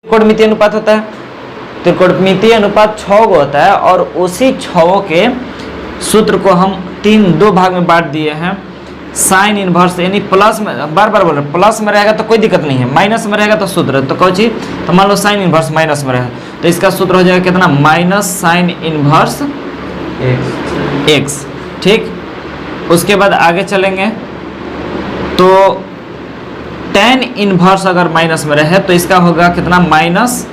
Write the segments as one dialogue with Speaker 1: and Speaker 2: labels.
Speaker 1: त्रिकोणमितीय अनुपात होता है। त्रिकोणमितीय अनुपात 6 गो होता है और उसी 6 के सूत्र को हम दो भाग में बांट दिए हैं। साइन इनवर्स यानी प्लस में, बार बार बोल रहे प्लस में रहेगा तो कोई दिक्कत नहीं है, माइनस में रहेगा तो सूत्र तो कौन चीज, तो मान लो साइन इनवर्स माइनस में रहेगा तो इसका सूत्र हो जाएगा कितना, माइनस साइन इनवर्स एक्स। ठीक, उसके बाद आगे चलेंगे तो टेन इनवर्स अगर माइनस में रहे तो इसका होगा कितना, माइनस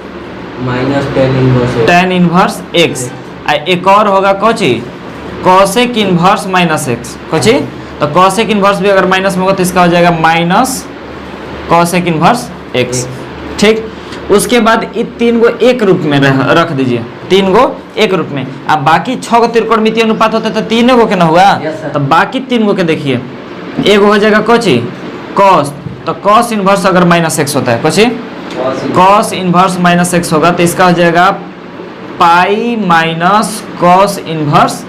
Speaker 1: टेन इनवर्स एक्स। एक और होगा Cauchy, cosec inverse minus x. Cauchy, तो कॉसेक इनवर्स भी अगर माइनस में होगा तो इसका हो जाएगा माइनस कॉसेक इनवर्स एक्स। ठीक, उसके बाद ये 3 गो एक रूप में रख दीजिए, 3 गो एक रूप में। अब बाकी 6 गो त्रिकोणमितीय अनुपात होता है तो 3 गो के ना हुआ, तो बाकी 3 गो के देखिए, एक हो जाएगा कौची, कॉस। तो कॉस इनवर्स अगर माइनस एक्स होता है, Cauchy cos inverse minus x होगा तो इसका हो जाएगा pi minus cos inverse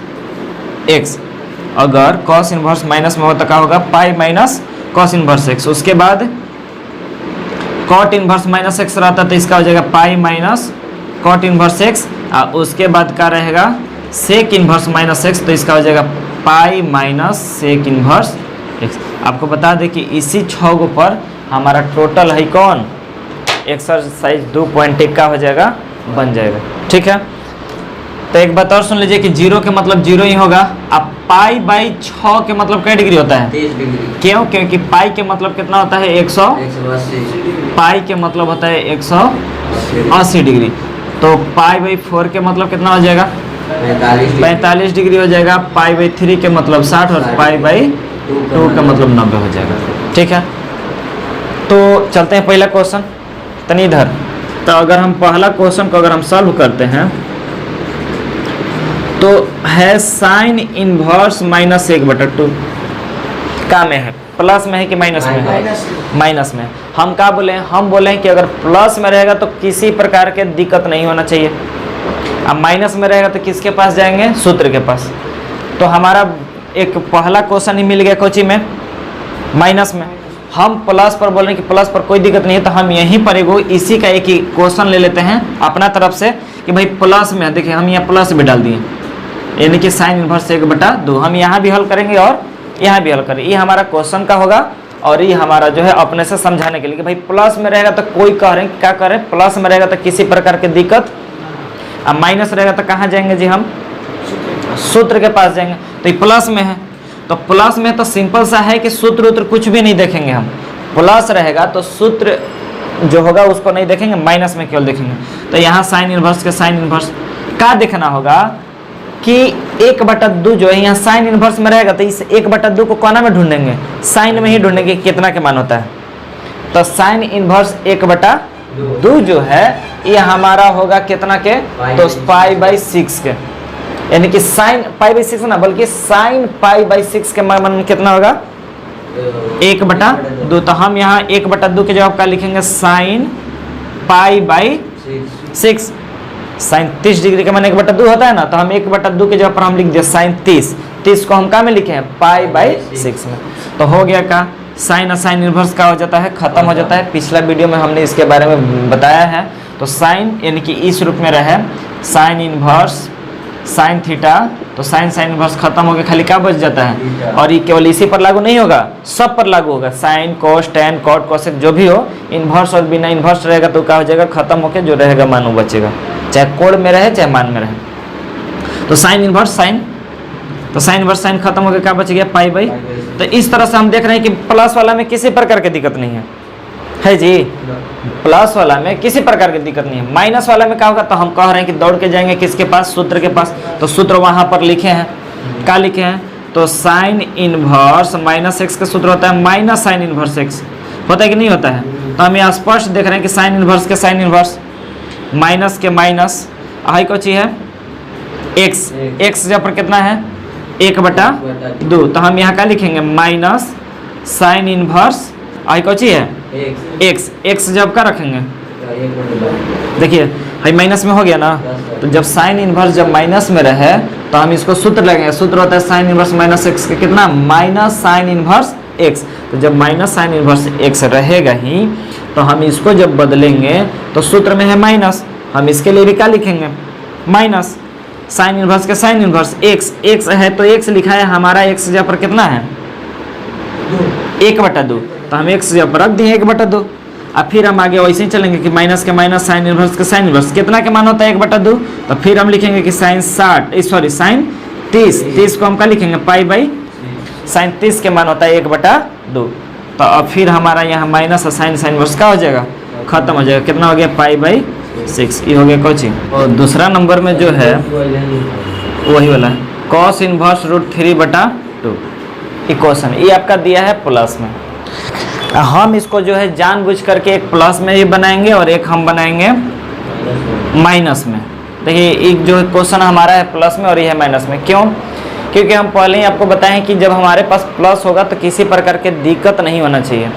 Speaker 1: x. अगर कॉस इनवर्स माइनस में होता, क्या होगा, पाई माइनस कॉस इनवर्स एक्स। उसके बाद कॉट इनवर्स माइनस एक्स रहता तो इसका हो जाएगा pi minus cot inverse x. और उसके बाद क्या रहेगा, सेक इनवर्स माइनस एक्स, तो इसका हो जाएगा pi minus sec inverse x. आपको बता दें कि इसी 6 गो पर हमारा टोटल है कौन, एक्सरसाइज 2.1 का हो जाएगा, बन जाएगा। ठीक है, तो एक बात और सुन लीजिए कि 0 के मतलब 0 ही होगा। अब पाई बाई 6 के मतलब क्या डिग्री होता है,
Speaker 2: 30 डिग्री।
Speaker 1: क्यों, क्योंकि पाई के मतलब कितना होता है, 180, पाई के मतलब होता है 180 डिग्री। तो पाई बाई 4 के मतलब कितना हो जाएगा, 45 डिग्री हो जाएगा। पाई बाई 3 के मतलब 60 और पाई बाई 2 का मतलब 90 हो जाएगा। ठीक है, तो चलते हैं पहला क्वेश्चन तनी इधर। तो अगर हम पहला क्वेश्चन को अगर हम सॉल्व करते हैं तो है साइन इनवर्स माइनस 1/2 का में है, प्लस में है कि माइनस में है, माइनस में। हम क्या बोले, हम बोले हैं कि अगर प्लस में रहेगा तो किसी प्रकार के दिक्कत नहीं होना चाहिए, अब माइनस में रहेगा तो किसके पास जाएंगे, सूत्र के पास। तो हमारा एक पहला क्वेश्चन ही मिल गया कोची में, माइनस में। हम प्लस पर बोल रहे हैं कि प्लस पर कोई दिक्कत नहीं है, तो हम यहीं पर एगो इसी का एक ही क्वेश्चन ले लेते हैं अपना तरफ से कि भाई प्लस में, देखिए हम यहाँ प्लस भी डाल दिए, यानी कि साइन इनवर्स 1/2। हम यहाँ भी हल करेंगे और यहाँ भी हल करेंगे। ये हमारा क्वेश्चन का होगा और ये हमारा जो है अपने से समझाने के लिए कि भाई प्लस में रहेगा तो कोई कह रहे हैं क्या करें, प्लस में रहेगा तो किसी प्रकार की दिक्कत, अब माइनस रहेगा तो कहाँ जाएंगे जी, हम सूत्र के पास जाएंगे। तो ये प्लस में है, तो प्लस में तो सिंपल सा है कि सूत्र उत्र कुछ भी नहीं देखेंगे हम। प्लस रहेगा तो सूत्र जो होगा उसको नहीं देखेंगे, माइनस में केवल देखेंगे। तो यहाँ साइन इनवर्स के साइन इनवर्स का देखना होगा कि 1/2 जो है यहाँ साइन इनवर्स में रहेगा तो इस 1/2 को कोना में ढूंढेंगे, साइन में ही ढूंढेंगे कितना के मान होता है। तो साइन इनवर्स 1/2 जो है ये हमारा होगा कितना के, तो पाई बाई 6 के, यानी कि साइन पाई बाई 6 ना बल्कि साइन पाई बाई 6 के मान कितना होगा, 1/2। तो हम यहाँ 1/2 के जवाब का लिखेंगे sine pi by 6। Sine 30 degree का मान 1/2 होता है ना, तो हम 1/2 के जगह पर हम लिख दिया साइन 30 को हम क्या में लिखे हैं, पाई बाई 6 में। तो हो गया का साइन और साइन इनवर्स का हो जाता है, खत्म हो जाता है। पिछला वीडियो में हमने इसके बारे में बताया है। तो साइन यानी कि इस रूप में रहे साइन इनवर्स साइन थीटा, तो साइन साइन इनवर्स खत्म हो गया, खाली क्या बच जाता है। और ये केवल इसी पर लागू नहीं होगा, सब पर लागू होगा, sine cos tan cot cosec जो भी हो, इनवर्स और बिना इनवर्स रहेगा तो क्या हो जाएगा, खत्म होकर जो रहेगा मान वो बचेगा, चाहे कोड में रहे चाहे मान में रहे। तो साइन इनवर्स साइन, तो साइन इनवर्स साइन खत्म हो गया, क्या बच गया, पाई बाई। तो इस तरह से हम देख रहे हैं कि प्लस वाला में किसी प्रकार की दिक्कत नहीं है जी, प्लस वाला में किसी प्रकार की दिक्कत नहीं है। माइनस वाला में क्या होगा, तो हम कह रहे हैं कि दौड़ के जाएंगे किसके पास, सूत्र के पास। तो सूत्र वहां पर लिखे हैं, क्या लिखे हैं, तो साइन इनवर्स माइनस एक्स का सूत्र होता है माइनस साइन इनवर्स एक्स, होता है कि नहीं होता है। तो हम यहाँ स्पष्ट देख रहे हैं कि साइन इनवर्स के साइन इनवर्स माइनस के माइनस आई को चाहिए है एक्स, एक्स जब पर कितना है 1/2। तो हम यहाँ क्या लिखेंगे, माइनस साइन इनवर्स आई को चाहिए एक्स, एक्स जब का रखेंगे, देखिए भाई माइनस में हो गया ना। तो जब साइन इनवर्स जब माइनस में रहे तो हम इसको सूत्र लगेंगे, सूत्र होता है साइन इनवर्स माइनस एक्स के कितना, माइनस साइन इनवर्स एक्स। तो जब माइनस साइन इनवर्स एक्स रहेगा ही, तो हम इसको जब बदलेंगे तो सूत्र में है माइनस, हम इसके लिए भी क्या लिखेंगे, माइनस साइन इनवर्स के साइन इनवर्स एक्स, एक्स है तो एक्स लिखा है, हमारा एक्स जहाँ पर कितना है 1/2, तो हम एक्स जहाँ पर रख दिए 1/2। अब फिर हम आगे वैसे ही चलेंगे कि माइनस के माइनस साइन इनवर्स के साइन इनवर्स कितना के मान होता है 1/2, तो फिर हम लिखेंगे कि साइन 30 को हम क्या लिखेंगे पाई/, साइन 30 के मान होता है 1/2। तो अब फिर हमारा यहाँ माइनस और साइन इनवर्स क्या हो जाएगा, खत्म हो जाएगा, कितना हो गया पाई/6, ये हो गया कोची। और दूसरा नंबर में जो है वही वाला है कॉस इनवर्स √3/2 इक्वेशन, ये आपका दिया है प्लस में। हम इसको जो है जानबूझ करके एक प्लस में ही बनाएंगे और एक हम बनाएंगे माइनस में। देखिए एक जो क्वेश्चन हमारा है प्लस में और ये है माइनस में, क्यों, क्योंकि हम पहले ही आपको बताएं कि जब हमारे पास प्लस होगा तो किसी प्रकार के दिक्कत नहीं होना चाहिए,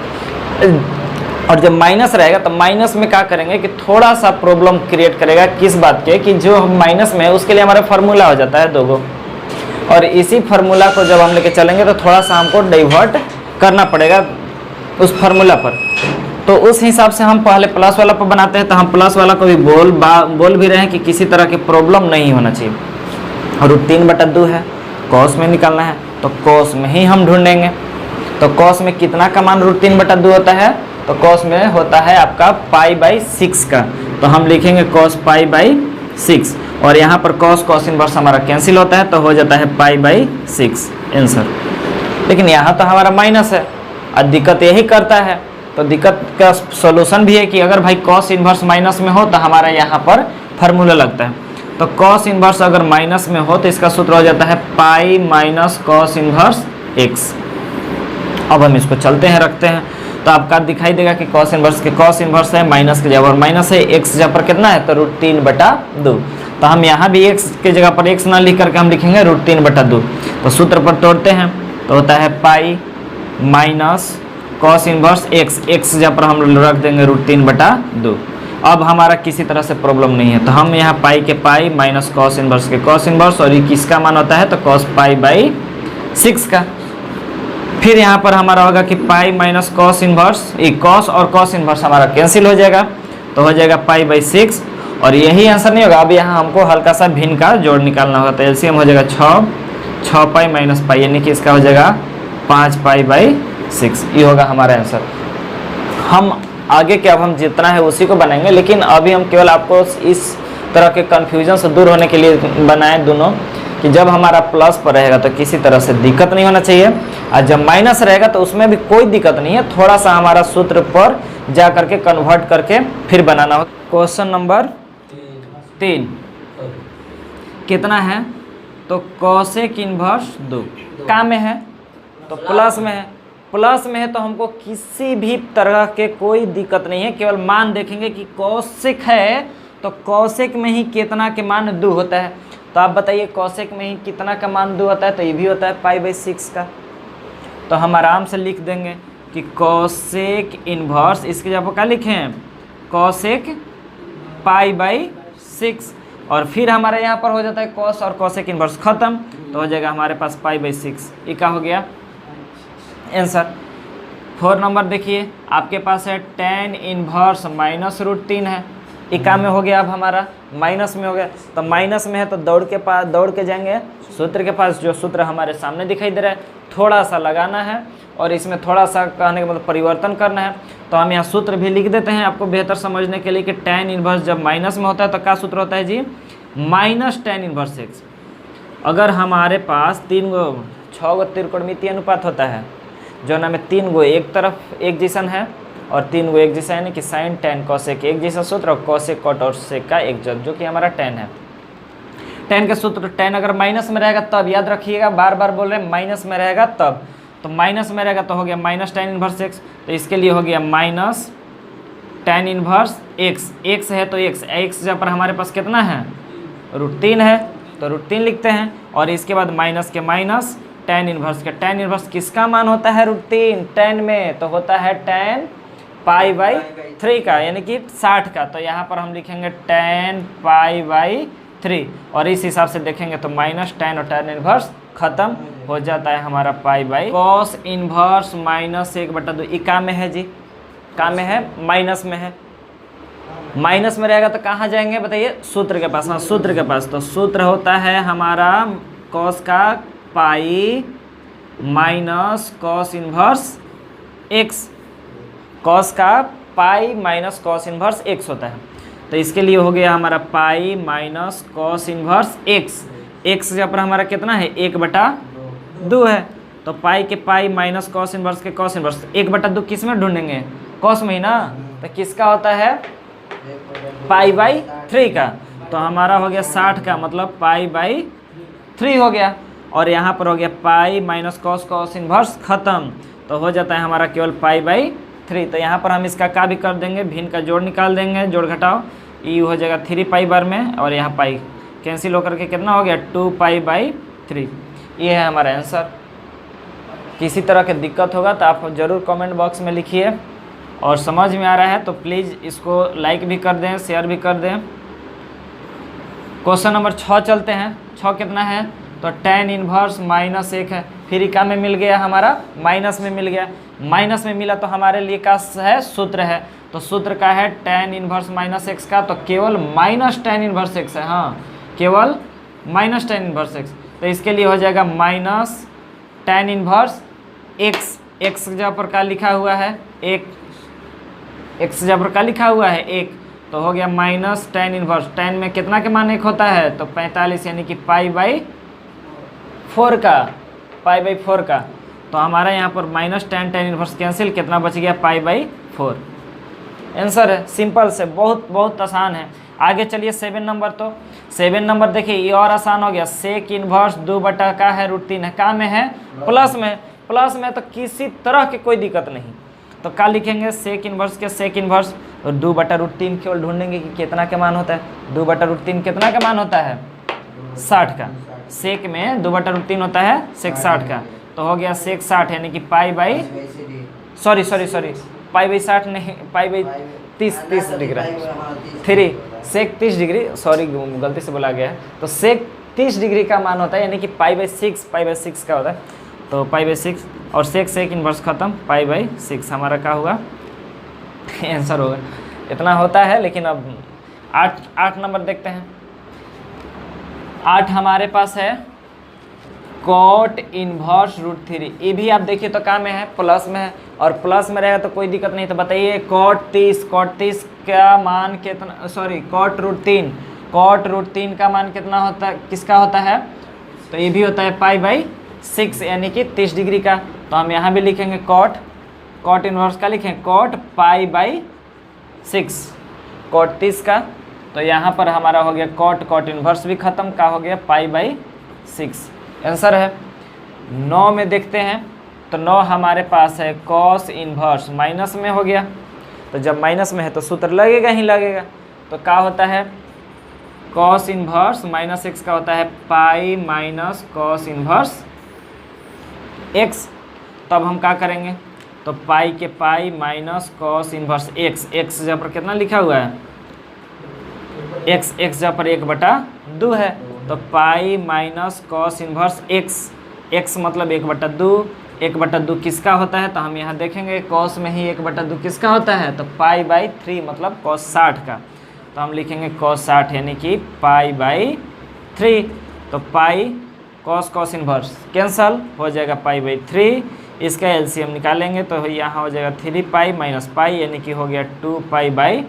Speaker 1: और जब माइनस रहेगा तो माइनस में क्या करेंगे कि थोड़ा सा प्रॉब्लम क्रिएट करेगा, किस बात के कि जो माइनस में है उसके लिए हमारा फार्मूला हो जाता है 2 गो, और इसी फार्मूला को जब हम लेके चलेंगे तो थोड़ा सा हमको डाइवर्ट करना पड़ेगा उस फार्मूला पर। तो उस हिसाब से हम पहले प्लस वाला पर बनाते हैं, तो हम प्लस वाला को भी बोल भी रहे हैं कि किसी तरह की प्रॉब्लम नहीं होना चाहिए। √3/2 है, कॉस में निकालना है तो कॉस में ही हम ढूंढेंगे। तो कॉस में कितना का मान √3/2 होता है, तो कॉस में होता है आपका पाई/6 का, तो हम लिखेंगे कॉस पाई/6, और यहाँ पर कॉस इनवर्स हमारा कैंसिल होता है तो हो जाता है पाई/6 आंसर। लेकिन यहाँ तो हमारा माइनस है और दिक्कत यही करता है, तो दिक्कत का सॉल्यूशन भी है कि अगर भाई कॉस इनवर्स माइनस में हो तो हमारा यहाँ पर फार्मूला लगता है। तो कॉस इनवर्स अगर माइनस में हो तो इसका सूत्र हो जाता है पाई माइनस कॉस इनवर्स एक्स। अब हम इसको चलते हैं रखते हैं, तो आपका दिखाई देगा कि कॉस इनवर्स है माइनस के जगह पर माइनस है, एक्स जगह पर कितना है तो √3/2, तो हम यहाँ भी एक्स के जगह पर एक्स ना लिख करके हम लिखेंगे √3/2। तो सूत्र पर तोड़ते हैं तो होता है पाई माइनस कॉस इनवर्स एक्स जहाँ पर हम रख देंगे √3/2। अब हमारा किसी तरह से प्रॉब्लम नहीं है, तो हम यहाँ पाई के पाई माइनस कॉस इनवर्स के कॉस इनवर्स, और ये किसका मान होता है तो कॉस पाई/6 का। फिर यहाँ पर हमारा होगा कि पाई माइनस कॉस इनवर्स, ये कॉस और कॉस इनवर्स हमारा कैंसिल हो जाएगा, तो हो जाएगा पाई/6, और यही आंसर नहीं होगा। अब यहाँ हमको हल्का सा भिन्न का जोड़ निकालना होगा, तो एलसीएम हो जाएगा 6 पाई माइनस पाई, यानी कि इसका हो जाएगा 5 पाई/6, ये होगा हमारा आंसर। हम आगे के अब हम जितना है उसी को बनाएंगे, लेकिन अभी हम केवल आपको इस तरह के कन्फ्यूजन से दूर होने के लिए बनाए दोनों, कि जब हमारा प्लस पर रहेगा तो किसी तरह से दिक्कत नहीं होना चाहिए, और जब माइनस रहेगा तो उसमें भी कोई दिक्कत नहीं है, थोड़ा सा हमारा सूत्र पर जा करके कन्वर्ट करके फिर बनाना हो। क्वेश्चन नंबर 3 कितना है, तो कोसेक इनवर्स 2 का में है तो प्लस में है, प्लस में है तो हमको किसी भी तरह के कोई दिक्कत नहीं है, केवल मान देखेंगे कि कोसेक है तो कोसेक में ही कितना के मान 2 होता है। तो आप बताइए कोसेक में ही कितना का मान 2 होता है, तो ये भी होता है पाई/6 का। तो हम आराम से लिख देंगे कि कोसेक इनवर्स, इसके जगह पर क्या लिखें कोसेक पाई/6, और फिर हमारे यहाँ पर हो जाता है कॉस और कोसेक इनवर्स खत्म, तो हो जाएगा हमारे पास पाई/6, ये क्या हो गया आंसर। 4 नंबर देखिए आपके पास है tan इनवर्स माइनस √3 है, इका में हो गया, अब हमारा माइनस में हो गया, तो माइनस में है तो दौड़ के जाएंगे सूत्र के पास, जो सूत्र हमारे सामने दिखाई दे रहा है, थोड़ा सा लगाना है और इसमें थोड़ा सा कहने का मतलब परिवर्तन करना है। तो हम यहाँ सूत्र भी लिख देते हैं आपको बेहतर समझने के लिए कि tan इनवर्स जब माइनस में होता है तो क्या सूत्र होता है जी, माइनस tan इनवर्स एक्स। अगर हमारे पास 6 गो त्रिकोणमितीय अनुपात होता है, जो ना में 3 गो एक तरफ एक जैसन है और 3 गो एक जैसा, यानी कि साइन tan कोसेक एक जैसा सूत्र, और कोसेक कॉट और सेक का एक जो कि हमारा tan है। tan का सूत्र, tan अगर माइनस में रहेगा तब, याद रखिएगा, बार बार बोल रहे हैं माइनस में रहेगा तब, तो माइनस में रहेगा तो हो गया माइनस tan इनवर्स एक्स, तो इसके लिए हो गया माइनस tan इनवर्स एक्स है तो एक्स जहाँ पर हमारे पास कितना है √3 है, तो √3 लिखते हैं, और इसके बाद माइनस के माइनस tan इनवर्स के, tan इनवर्स किसका मान होता है √3 tan में, तो होता है tan पाई/3 का, यानी कि 60 का, तो यहाँ पर हम लिखेंगे tan पाई/3, और इस हिसाब से देखेंगे तो माइनस tan और tan इनवर्स खत्म हो जाता है हमारा pi by cos inverse minus 1/2। ये काम में है जी, काम में है, माइनस में है। माइनस में रहेगा तो कहाँ जाएंगे बताइए, सूत्र के पास। हाँ सूत्र के पास, तो सूत्र होता है हमारा कॉस का pi minus cos inverse x. Cos का pi minus cos inverse x होता है। तो इसके लिए हो गया हमारा pi minus cos inverse x. X जहाँ पर हमारा कितना है, 1/2 है। तो पाई के पाई माइनस कॉस इनवर्स के कॉस इनवर्स। 1/2 किस में ढूंढेंगे, कॉस में ही ना। तो किसका होता है, पाई बाई 3 का। तो हमारा हो गया 60 का, मतलब पाई बाई 3 हो गया। और यहाँ पर हो गया पाई माइनस कॉस कॉस इनवर्स खत्म। तो हो जाता है हमारा केवल पाई बाई 3। तो यहाँ पर हम इसका का भी कर देंगे, भिन्न का जोड़ निकाल देंगे, जोड़ घटाओ, ये हो जाएगा 3 पाई बार में, और यहाँ पाई कैंसिल होकर के कितना हो गया 2 पाई बाई 3। ये है हमारा आंसर। किसी तरह की दिक्कत होगा तो आप ज़रूर कमेंट बॉक्स में लिखिए, और समझ में आ रहा है तो प्लीज़ इसको लाइक भी कर दें, शेयर भी कर दें। क्वेश्चन नंबर 6 चलते हैं। 6 कितना है, तो tan इनवर्स माइनस 1 है। फिर का में मिल गया हमारा, माइनस में मिल गया। माइनस में मिला तो हमारे लिए का है, सूत्र है। तो सूत्र का है tan इनवर्स माइनस एक्स का, तो केवल माइनस tan इनवर्स एक्स है। हाँ केवल माइनस tan इनवर्स एक्स। तो इसके लिए हो जाएगा minus tan inverse x. X जहाँ पर का लिखा हुआ है 1, एक्स जहाँ पर का लिखा हुआ है 1, तो हो गया माइनस tan इनवर्स। tan में कितना के मान 1 होता है, तो 45, यानी कि पाई बाई 4 का, पाई बाई 4 का। तो हमारा यहाँ पर माइनस tan इनवर्स कैंसिल, कितना बच गया, पाई बाई 4। आंसर है, सिंपल से, बहुत आसान है। आगे चलिए 7 नंबर। तो 7 नंबर देखिए ये और आसान हो गया। सेक इनवर्स 2 का है √3 है, का में है, प्लस में। प्लस में तो किसी तरह की कोई दिक्कत नहीं। तो क्या लिखेंगे, सेक इनवर्स के सेक इनवर्स, और 2/√3 केवल ढूंढेंगे कि कितना के मान होता है। 2/√3 कितना का मान होता है, 60 का। सेक में 2/√3 होता है, सेक 60 का। तो हो गया सेक 60, यानी कि pi by, sorry pi by 60 नहीं, pi by 30 degree 3, sec 30 degree, sorry गलती से बोला गया है। तो सेक 30 डिग्री का मान होता है, यानी कि पाई बाई 6 का होता है। तो पाई बाई 6 और सेक इनवर्स खत्म, पाई बाई 6 हमारा क्या होगा, आंसर होगा। इतना होता है। लेकिन अब 8 नंबर देखते हैं। 8 हमारे पास है कॉट इनवर्स √3। ये भी आप देखिए तो क्या में है, प्लस में है, और प्लस में रहेगा तो कोई दिक्कत नहीं। तो बताइए कॉट 30 का मान कितना, सॉरी कॉट √3 का मान कितना होता है, किसका होता है, तो ये भी होता है पाई बाई 6, यानी कि 30 डिग्री का। तो हम यहाँ भी लिखेंगे कॉट इनवर्स का लिखें, कॉट पाई बाई 6, कॉट 30 का। तो यहाँ पर हमारा हो गया कॉट इनवर्स भी खत्म, का हो गया पाई बाई 6। आंसर है। 9 में देखते हैं। तो 9 हमारे पास है कॉस इनवर्स, माइनस में हो गया। तो जब माइनस में है तो सूत्र लगेगा ही लगेगा। तो क्या होता है, कॉस इनवर्स माइनस एक्स का होता है पाई माइनस कॉस इनवर्स एक्स। तब हम क्या करेंगे, तो पाई के पाई माइनस कॉस इनवर्स एक्स जहाँ पर कितना लिखा हुआ है, एक्स जहाँ पर 1/2 है। तो पाई माइनस कॉस इनवर्स एक्स मतलब 1/2। 1/2 किसका होता है, तो हम यहाँ देखेंगे कॉस में ही 1/2 किसका होता है, तो पाई बाई 3 मतलब कॉस 60 का। तो हम लिखेंगे कॉस 60, यानी कि पाई बाई 3। तो पाई कॉस इनवर्स कैंसल हो जाएगा, पाई बाई 3। इसका एलसीएम निकालेंगे तो यहाँ हो जाएगा 3 पाई माइनस पाई, यानी कि हो गया 2 पाई बाई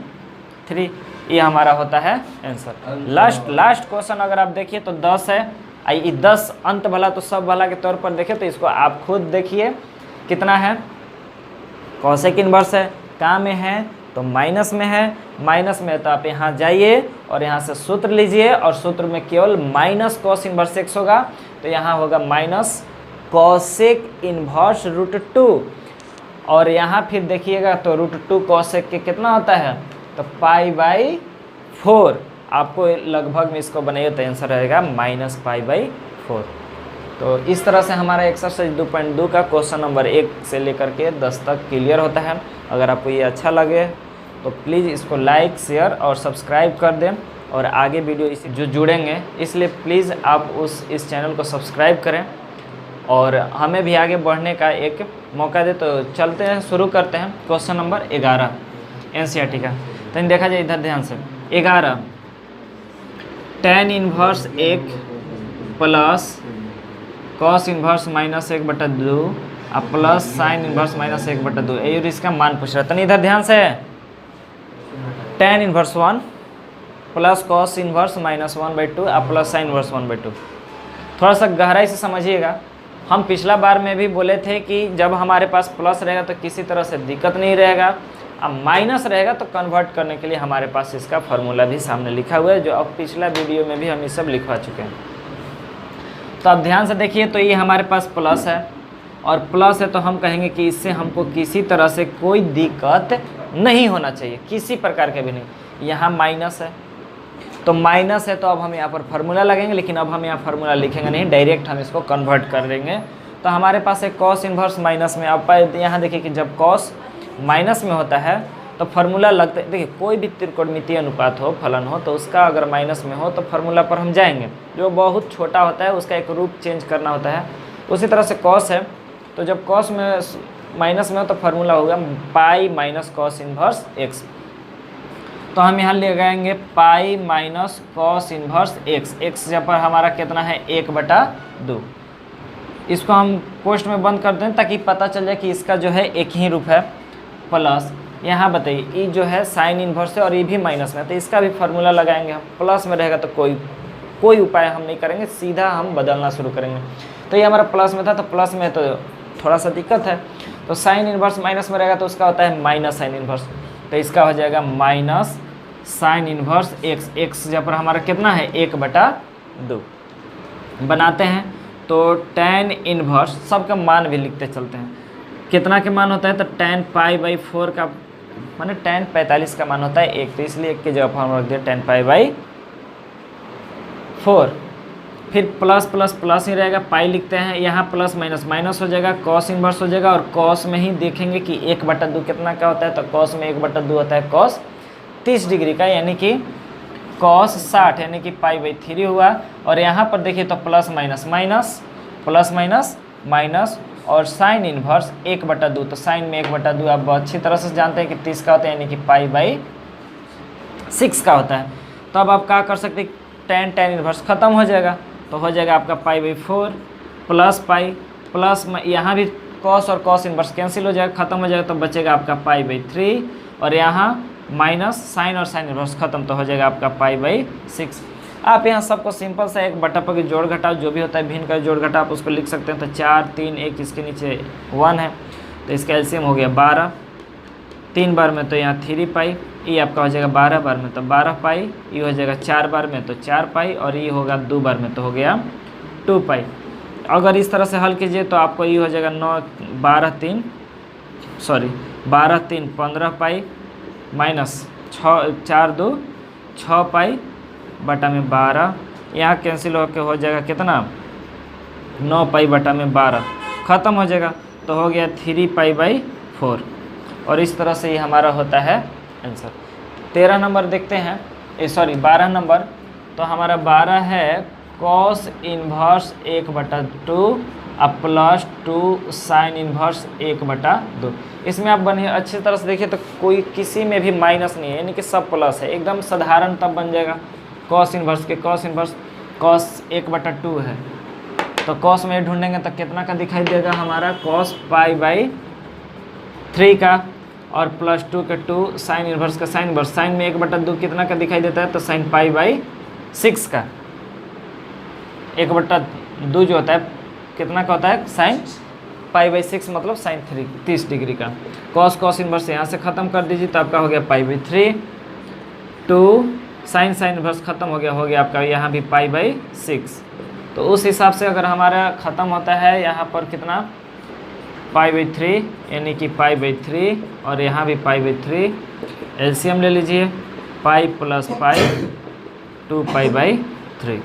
Speaker 1: 3। ये हमारा होता है आंसर। लास्ट क्वेश्चन अगर आप देखिए तो 10 है। ये 10 अंत भला तो सब भला के तौर पर देखें, तो इसको आप खुद देखिए कितना है। कॉसेक इनवर्स है, का में है तो माइनस में है, माइनस में है तो आप यहाँ जाइए और यहाँ से सूत्र लीजिए, और सूत्र में केवल माइनस कॉस इनवर्स एक्स होगा। तो यहाँ होगा माइनस कॉसेक इनवर्स √2, और यहाँ फिर देखिएगा तो √2 कॉसेक के कितना होता है, तो पाई बाई 4। आपको लगभग में इसको बनाइए तो आंसर रहेगा माइनस पाई बाई 4। तो इस तरह से हमारा एक्सरसाइज 2.2 का क्वेश्चन नंबर 1 से लेकर के 10 तक क्लियर होता है। अगर आपको ये अच्छा लगे तो प्लीज़ इसको लाइक शेयर और सब्सक्राइब कर दें, और आगे वीडियो इस जो जुड़ेंगे, इसलिए प्लीज़ आप इस चैनल को सब्सक्राइब करें और हमें भी आगे बढ़ने का एक मौका दे। तो चलते हैं, शुरू करते हैं क्वेश्चन नंबर 11 एनसीईआरटी का। तो देखा जाए इधर ध्यान से, 11 tan inverse 1 plus cos inverse -1/2 और प्लस साइन इनवर्स -1/2 और इसका मान पूछ रहा है। तो इधर ध्यान से, tan inverse 1 plus cos inverse -1/2 और प्लस साइन इनवर्स 1/2। थोड़ा सा गहराई से समझिएगा। हम पिछला बार में भी बोले थे कि जब हमारे पास प्लस रहेगा तो किसी तरह से दिक्कत नहीं रहेगा, अब माइनस रहेगा तो कन्वर्ट करने के लिए हमारे पास इसका फार्मूला भी सामने लिखा हुआ है, जो अब पिछला वीडियो में भी हम ये सब लिखवा चुके हैं। तो अब ध्यान से देखिए, तो ये हमारे पास प्लस है और प्लस है तो हम कहेंगे कि इससे हमको किसी तरह से कोई दिक्कत नहीं होना चाहिए, किसी प्रकार के भी नहीं। यहाँ माइनस है तो माइनस है तो अब हम यहाँ पर फार्मूला लगेंगे, लेकिन अब हम यहाँ फार्मूला लिखेंगे नहीं, डायरेक्ट हम इसको कन्वर्ट कर देंगे। तो हमारे पास एक cos इनवर्स माइनस में, आप यहाँ देखिए कि जब cos माइनस में होता है तो फार्मूला लगता है। देखिए कोई भी त्रिकोणमितीय अनुपात हो, फलन हो, तो उसका अगर माइनस में हो तो फार्मूला पर हम जाएंगे। जो बहुत छोटा होता है उसका एक रूप चेंज करना होता है। उसी तरह से cos है तो जब cos में माइनस में हो तो फार्मूला होगा pi minus cos inverse x। तो हम यहाँ ले जाएंगे pi minus cos inverse x। x यहाँ पर हमारा कितना है 1/2। इसको हम पोस्ट में बंद कर दें ताकि पता चल जाए कि इसका जो है एक ही रूप है। प्लस यहाँ बताइए ये जो है साइन इनवर्स है और ये भी माइनस में, तो इसका भी फार्मूला लगाएंगे हम। प्लस में रहेगा तो कोई उपाय हम नहीं करेंगे, सीधा हम बदलना शुरू करेंगे। तो ये हमारा प्लस में था तो प्लस में तो थोड़ा सा दिक्कत है, तो साइन इनवर्स माइनस में रहेगा तो उसका होता है माइनस साइन इनवर्स। तो इसका हो जाएगा minus sine inverse x। x जहाँ पर हमारा कितना है 1/2 बनाते हैं। तो tan इनवर्स सबका मान भी लिखते चलते हैं, कितना के मान होता है तो tan π/4 का माने tan 45 का मान होता है 1, तो इसलिए 1 की जगह हम रख दिया tan π/4। फिर प्लस प्लस प्लस ही रहेगा, पाई लिखते हैं, यहाँ प्लस माइनस माइनस हो जाएगा, cos इनवर्स हो जाएगा। और cos में ही देखेंगे कि 1/2 कितना का होता है, तो cos में 1/2 होता है cos 30 डिग्री का, यानी कि cos 60 यानी कि π/3 हुआ। और यहाँ पर देखिए तो plus minus minus plus minus minus और साइन इनवर्स 1/2, तो साइन में 1/2 आप अच्छी तरह से जानते हैं कि 30 का होता है, यानी कि π/6 का होता है। तो अब आप क्या कर सकते हैं, tan इनवर्स ख़त्म हो जाएगा तो हो जाएगा आपका π/4 प्लस पाई प्लस यहाँ भी cos और cos इनवर्स कैंसिल हो जाएगा, खत्म हो जाएगा तो बचेगा आपका π/3 और यहाँ माइनस साइन और साइन इनवर्स खत्म तो हो जाएगा आपका π/6। आप यहाँ सबको सिंपल सा एक बटा पर जोड़ घटाव जो भी होता है भिन्न का जोड़ घटाव आप उसको लिख सकते हैं। तो 4 3 1 इसके नीचे 1 है तो इसका एलसीएम हो गया 12, 3 बार में तो यहाँ 3 पाई, ये आपका हो जाएगा 12 बार में तो 12 पाई, ये हो जाएगा 4 बार में तो 4 पाई और ये होगा 2 बार में तो हो गया 2 पाई। अगर इस तरह से हल कीजिए तो आपको ये हो जाएगा 12 3 15 पाई माइनस 4 2 6 पाई बटा में 12, यहाँ कैंसिल होकर हो जाएगा कितना 9 पाई बटा में 12 ख़त्म हो जाएगा तो हो गया 3 π/4। और इस तरह से ये हमारा होता है आंसर। 13 नंबर देखते हैं, 12 नंबर। तो हमारा 12 है cos इनवर्स 1/2 अब प्लस 2 साइन इनवर्स 1/2। इसमें आप बने अच्छी तरह से देखिए तो कोई किसी में भी माइनस नहीं है, यानी कि सब प्लस है, एकदम साधारण तब बन जाएगा। cos इनवर्स के cos इनवर्स cos 1/2 है तो cos में ढूंढेंगे तो कितना का दिखाई देगा हमारा cos π/3 का और प्लस 2 के 2 साइन इनवर्स का साइन इनवर्स, साइन में 1/2 कितना का दिखाई देता है तो साइन π/6 का 1/2 जो होता है कितना का होता है साइन π/6 मतलब साइन 30 डिग्री का। cos इनवर्स यहाँ से ख़त्म कर दीजिए तो आपका हो गया π/3, 2 साइन इनवर्स ख़त्म हो गया आपका यहाँ भी π/6। तो उस हिसाब से अगर हमारा ख़त्म होता है यहाँ पर कितना π/3 यानी कि π/3 और यहाँ भी π/3, एलसीएम ले लीजिए पाई प्लस पाई 2 π/3।